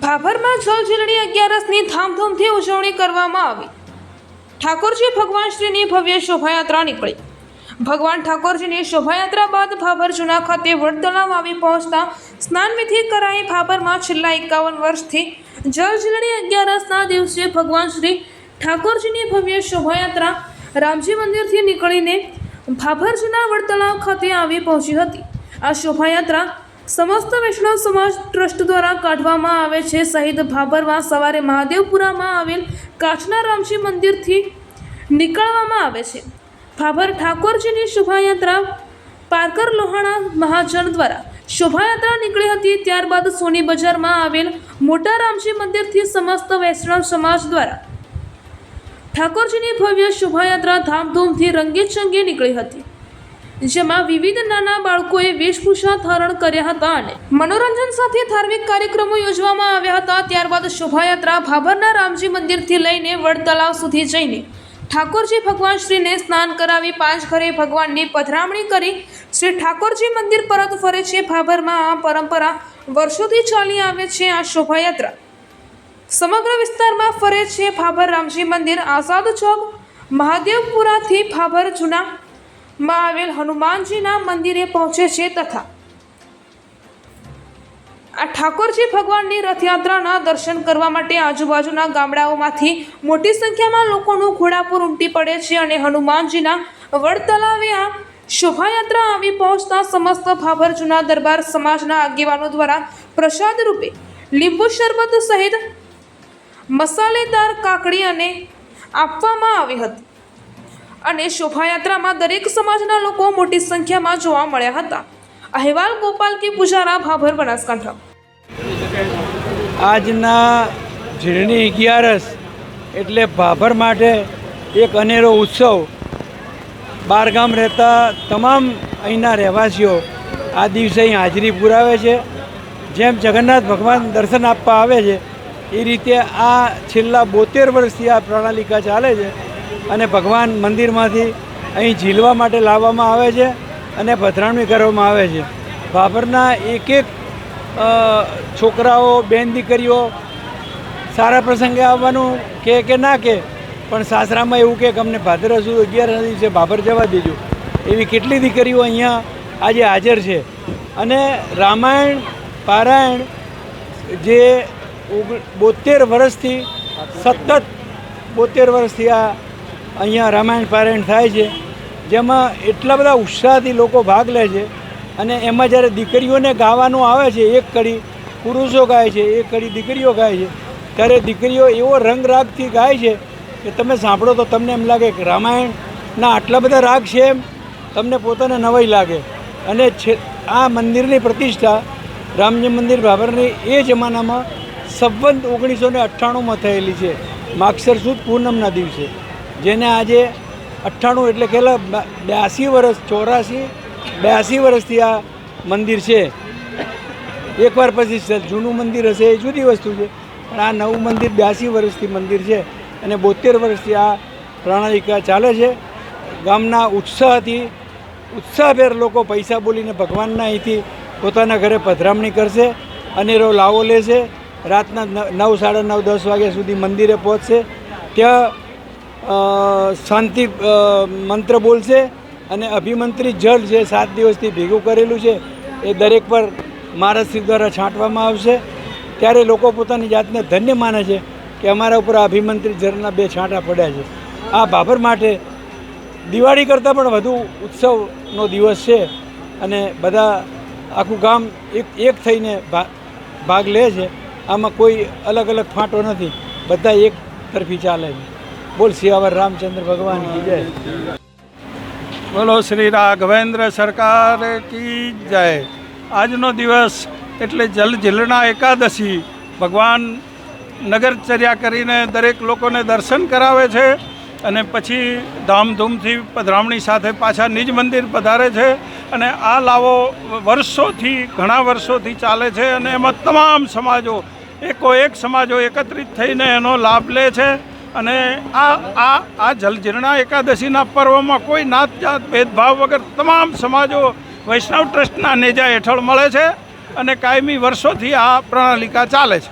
ભાભરમાં જળઝીલણી 11ની ધામધૂમથી ઉજવણી કરવામાં આવી। ઠાકોરજી ભગવાન શ્રીની ભવ્ય શોભાયાત્રા નીકળી। ભગવાન ઠાકોરજીની શોભાયાત્રા બાદ ભાભર જૂના ખાતે વડતલાવ આવી પહોંચતા સ્નાનવિધિ કરાઈ। ભાભરમાં છેલ્લા 51 વર્ષથી જળઝીલણી 11ના દિવસે ભગવાન શ્રી ઠાકોરજીની ભવ્ય શોભાયાત્રા રામજી મંદિરથી નીકળીને ભાભર જૂના વડતલાવ ખાતે આવી પહોંચી હતી। આ શોભાયાત્રા समस्त वैष्णव समाज ट्रस्ट द्वारा काढवामां आवे छे। सहित भाभरमा सवारे महादेवपुरामां आवेल काचना रामजी मंदिरथी निकळवामां आवे छे। भाभर ठाकोरजीनी शोभायात्रा पारकर लोहाणा महाजन द्वारा शोभायात्रा निकળી હતી। ત્યારબાદ સોની બજારમાં આવેલ મોટા રામજી મંદિરથી સમસ્ત વૈષ્ણવ સમાજ દ્વારા ઠાકોરજીની ભવ્ય શોભાયાત્રા ધામધૂમથી રંગેચંગે નીકળી હતી, જેમાં વિવિધ નાના બાળકોએ વેશભૂષા ધારણ કર્યા હતા અને મનોરંજન સાથે ધાર્મિક કાર્યક્રમો યોજવામાં આવ્યા હતા। ત્યારબાદ શોભાયાત્રા ભાભરના રામજી મંદિરથી લઈને વડતલાવ સુધી જઈને ઠાકોરજી ભગવાન શ્રીને સ્નાન કરાવી 5 ઘરે ભગવાનની પધરામણી કરી શ્રી ઠાકોરજી મંદિર પરત ફરે છે। ભાભરમાં આ પરંપરા વર્ષોથી ચાલી આવે છે। આ શોભાયાત્રા સમગ્ર વિસ્તારમાં ફરે છે। ભાભર રામજી મંદિર આઝાદ ચોક મહાદેવપુરાથી ભાભર જૂના માં આવેલ હનુમાનજીના મંદિરે પહોંચે છે તથા આ ઠાકોરજી ભગવાનની રથયાત્રાના દર્શન કરવા માટે આજુબાજુના ગામડાઓમાંથી મોટી સંખ્યામાં લોકોનું ઘોડાપુર ઉમટી પડે છે અને હનુમાનજીના વડતલાવે આ શોભાયાત્રા આવી પહોંચતા સમસ્ત ભાભર જૂના દરબાર સમાજના આગેવાનો દ્વારા પ્રસાદ રૂપે લીંબુ શરબત સહિત મસાલેદાર કાકડી અને આપવામાં આવી હતી અને શોભાયાત્રામાં દરેક સમાજના લોકો મોટી સંખ્યામાં જોવા મળ્યા હતા। અહેવાલ ગોપાલ કે પૂજારા, ભાભર, બનાસકાંઠા। આજના ઝીલણી 11 એટલે ભાભર માટે એક અનેરો ઉત્સવ। બહારગામ રહેતા તમામ અહીંના રહેવાસીઓ આ દિવસે અહીં હાજરી પુરાવે છે। જેમ જગન્નાથ ભગવાન દર્શન આપવા આવે છે એ રીતે આ છેલ્લા 72 વર્ષથી આ પ્રણાલિકા ચાલે છે અને ભગવાન મંદિરમાંથી અહીં ઝીલવા માટે લાવવામાં આવે છે અને પધરામણી કરવામાં આવે છે। ભાભરના એક છોકરાઓ, બેન દીકરીઓ સારા પ્રસંગે આવવાનું કે ના કે, પણ સાસરામાં એવું કે અમને ભાદરવા સુદ 11 દિવસે ભાભર જવા દેજો, એવી કેટલી દીકરીઓ અહીંયા આજે હાજર છે। અને રામાયણ પારાયણ જે 72 વર્ષથી સતત 72 વર્ષથી આ અહીંયા રામાયણ પારાયણ થાય છે, જેમાં એટલા બધા ઉત્સાહથી લોકો ભાગ લે છે। અને એમાં જ્યારે દીકરીઓને ગાવાનું આવે છે, એક કડી પુરુષો ગાય છે, એક કડી દીકરીઓ ગાય છે, ત્યારે દીકરીઓ એવો રંગરાગથી ગાય છે કે તમે સાંભળો તો તમને એમ લાગે કે રામાયણના આટલા બધા રાગ છે, એમ તમને પોતાને નવાઈ લાગે। અને આ મંદિરની પ્રતિષ્ઠા રામજી મંદિર ભાભરની એ જમાનામાં સંવત 1998માં થયેલી છે, માગસર સુદ પૂનમના દિવસે, જેને આજે 98 એટલે કેટલા 82 વર્ષ 82 વર્ષથી આ મંદિર છે। એકવાર પછી જૂનું મંદિર હશે એ જુદી વસ્તુ છે, પણ આ નવું મંદિર 82 વર્ષથી મંદિર છે અને 72 વર્ષથી આ પ્રણાલિકા ચાલે છે। ગામના ઉત્સાહભેર લોકો પૈસા બોલીને ભગવાનના અહીંથી પોતાના ઘરે પધરામણી કરશે, અનેરો લાવો લેશે। રાતના 9, 9:30, 10 વાગ્યા સુધી મંદિરે પહોંચશે, ત્યાં શાંતિ મંત્ર બોલશે અને અભિમંત્રિત જળ જે 7 દિવસથી ભેગું કરેલું છે એ દરેક પર મહારાજશ્રી દ્વારા છાંટવામાં આવશે। ત્યારે લોકો પોતાની જાતને ધન્ય માને છે કે અમારા ઉપર અભિમંત્રિત જળના 2 છાંટા પડ્યા છે। આ ભાભર માટે દિવાળી કરતાં પણ વધુ ઉત્સવનો દિવસ છે અને બધા આખું ગામ એક થઈને ભાગ લે છે। આમાં કોઈ અલગ અલગ ફાંટો નથી, બધા એક તરફી ચાલે છે। બોલ સિયાવર રામચંદ્ર ભગવાન કી જય। બોલો શ્રી રાઘવેન્દ્ર સરકાર કી જય। આજનો દિવસ એટલે જળઝીલણા એકાદશી। ભગવાન નગરચર્યા કરીને દરેક લોકોને દર્શન કરાવે છે અને પછી ધામધૂમથી પધરામણી સાથે પાછા નિજ મંદિર પધારે છે અને આ લાવો ઘણા વર્ષોથી ચાલે છે અને એમાં તમામ સમાજો એક સમાજો એકત્રિત થઈને એનો લાભ લે છે। અને આ જળઝીલણા એકાદશીના પર્વમાં કોઈ નાત જાત ભેદભાવ વગર તમામ સમાજો વૈષ્ણવ ટ્રસ્ટના નેજા હેઠળ મળે છે અને કાયમી વર્ષોથી આ પ્રણાલિકા ચાલે છે।